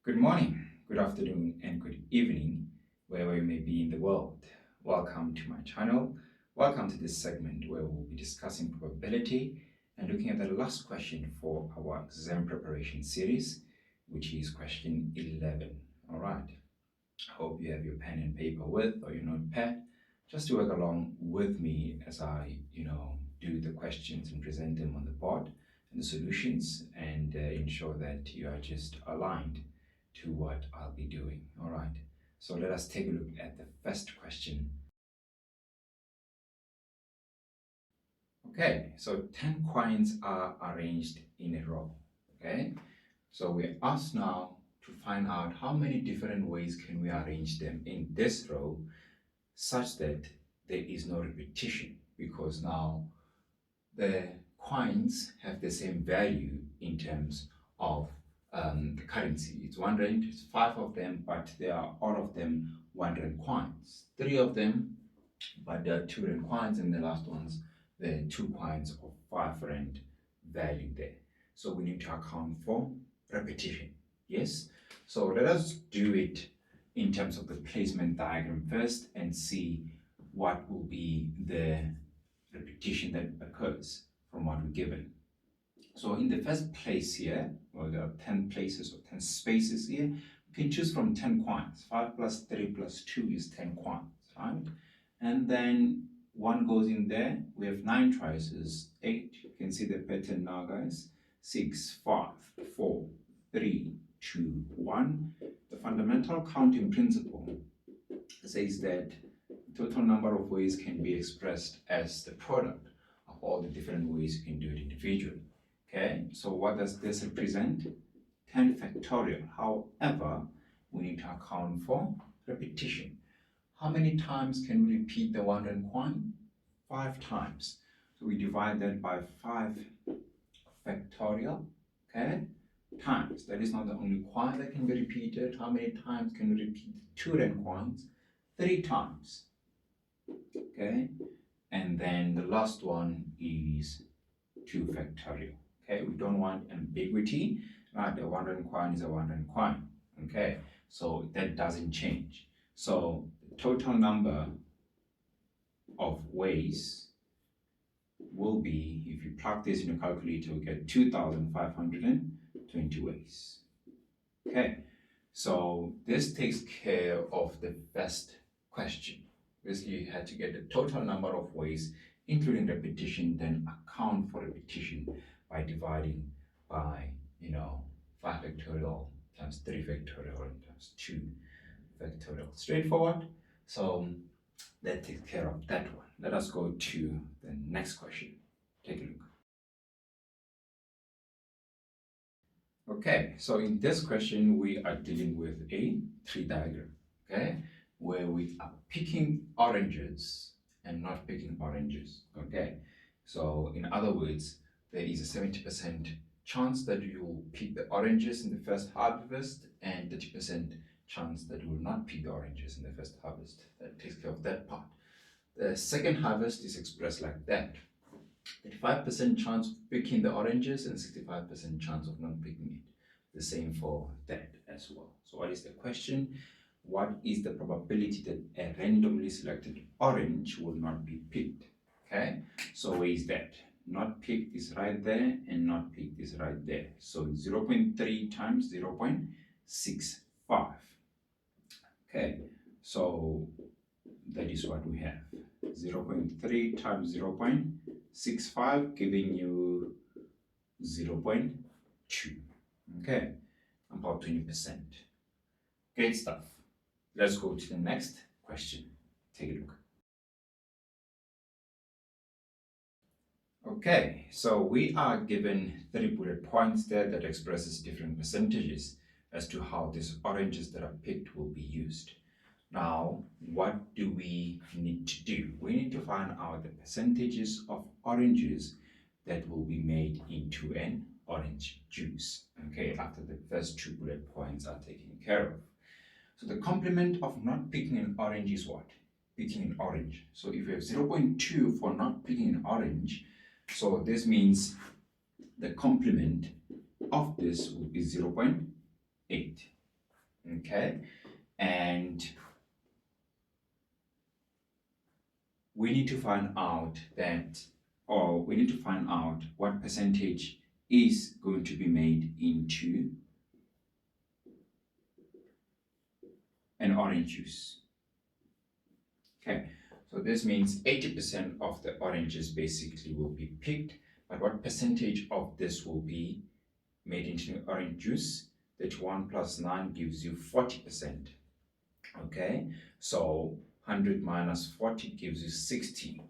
Good morning, good afternoon, and good evening, wherever you may be in the world. Welcome to my channel. Welcome to this segment where we'll be discussing probability and looking at the last question for our exam preparation series, which is question 11. All right. I hope you have your pen and paper with or your notepad just to work along with me as I, do the questions and present them on the board and the solutions and ensure that you are just aligned to what I'll be doing. All right. So let us take a look at the first question. Okay, so 10 coins are arranged in a row. Okay, so we're asked now to find out how many different ways can we arrange them in this row such that there is no repetition, because now the coins have the same value in terms of the currency. It's 1 rand, it's 5 of them, but they are all of them 1 rand coins. 3 of them, but there are 2 rand coins, and the last ones, there are 2 coins of 5 rand value there. So we need to account for repetition. Yes? So let us do it in terms of the placement diagram first and see what will be the repetition that occurs from what we're given. So in the first place here, well, there are 10 places or 10 spaces here. We can choose from 10 coins. 5 plus 3 plus 2 is 10 coins, right? And then 1 goes in there. We have 9 choices. 8, you can see the pattern now, guys. 6, 5, 4, 3, 2, 1. The fundamental counting principle says that total number of ways can be expressed as the product of all the different ways you can do it individually. Okay, so what does this represent? 10 factorial. However, we need to account for repetition. How many times can we repeat the 1 rand coin? 5 times. So we divide that by 5 factorial, okay, times. That is not the only coin that can be repeated. How many times can we repeat 2 rand coins? 3 times. Okay, and then the last one is 2 factorial. Okay, we don't want ambiguity, right? A 1 rand coin is a 1 rand coin. Okay, so that doesn't change. So the total number of ways will be, if you plug this in a calculator, you get 2,520 ways. Okay, so this takes care of the first question. Basically, you had to get the total number of ways, including repetition, then account for repetition by dividing by, 5 factorial times 3 factorial times 2 factorial. Straightforward. So that takes care of that one. Let us go to the next question. Take a look. Okay, so in this question, we are dealing with a tree diagram, okay, where we are picking oranges and not picking oranges, okay? So in other words, there is a 70% chance that you will pick the oranges in the first harvest and 30% chance that you will not pick the oranges in the first harvest. That takes care of that part. The second harvest is expressed like that. 35% chance of picking the oranges and 65% chance of not picking it. The same for that as well. So what is the question? What is the probability that a randomly selected orange will not be picked? Okay, so where is that? Not picked is right there and not picked is right there. So 0.3 times 0.65. Okay, so that is what we have. 0.3 times 0.65 giving you 0.2. Okay, about 20%. Great stuff. Let's go to the next question. Take a look. Okay, so we are given 3 bullet points there that expresses different percentages as to how these oranges that are picked will be used. Now, what do we need to do? We need to find out the percentages of oranges that will be made into an orange juice, okay, after the first 2 bullet points are taken care of. So the complement of not picking an orange is what? Picking an orange. So if you have 0.2 for not picking an orange, so this means the complement of this will be 0.8. okay? And we need to find out what percentage is going to be made into an orange juice. Okay, so this means 80% of the oranges basically will be picked, but what percentage of this will be made into orange juice? 31 plus 9 gives you 40%. Okay, so 100 minus 40 gives you 60.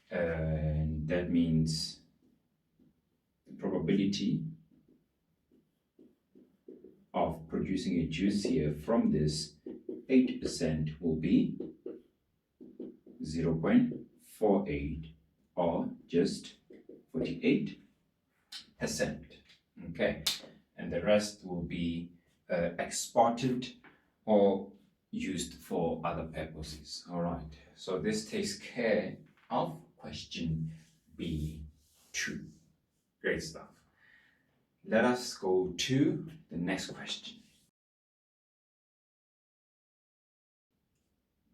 And that means the probability of producing a juice here from this 80% will be 0.48 or just 48%. Okay, and the rest will be exported or used for other purposes. All right, so this takes care of question B2. Great stuff. Let us go to the next question.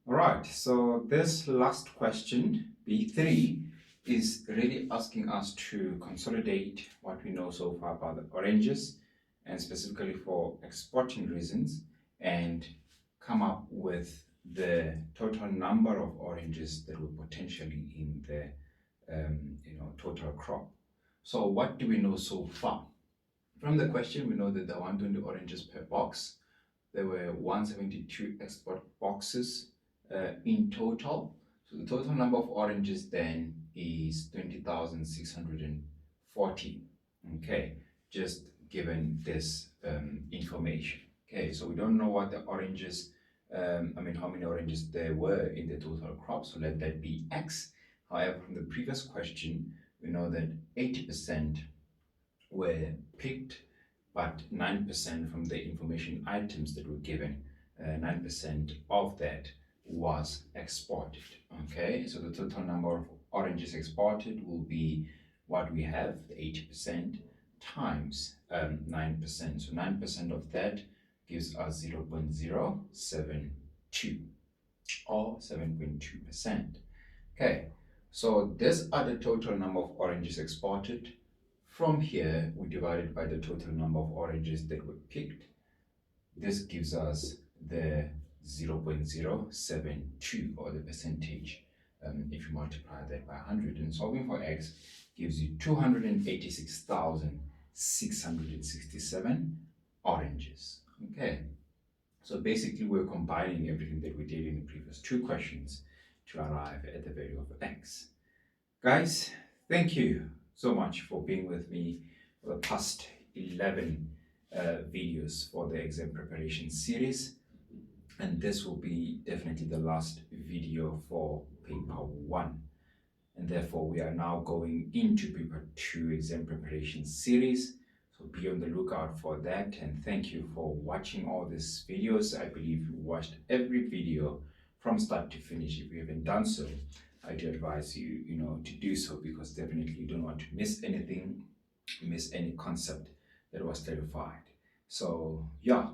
All right, so this last question, B3, is really asking us to consolidate what we know so far about the oranges, and specifically for exporting reasons, and come up with the total number of oranges that were potentially in the total crop. So what do we know so far? From the question, we know that there are 120 oranges per box. There were 172 export boxes in total. So the total number of oranges then is 20,640. Okay, just given this information. Okay, so we don't know what the oranges, how many oranges there were in the total crop. So let that be X. However, from the previous question, we know that 80% were picked, but 9% from the information items that were given, 9% of that was exported. Okay, so the total number of oranges exported will be what we have, the 80% times 9%. So 9% of that gives us 0.072 or 7.2%. Okay, so these are the total number of oranges exported. From here, we divide it by the total number of oranges that were picked. This gives us the 0.072 or the percentage. If you multiply that by 100, and solving for x gives you 286,667 oranges. Okay, so basically we're combining everything that we did in the previous two questions to arrive at the value of x. Guys, thank you so much for being with me for the past 11 videos for the exam preparation series, and this will be definitely the last video for paper 1, and therefore we are now going into paper 2 exam preparation series. So be on the lookout for that, and thank you for watching all these videos. I believe you watched every video from start to finish. If you haven't done so, I do advise you, to do so, because definitely you don't want to miss anything, miss any concept that was clarified. So yeah,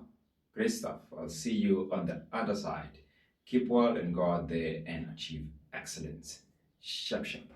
great stuff. I'll see you on the other side. Keep well and go out there and achieve excellence. Shap shap.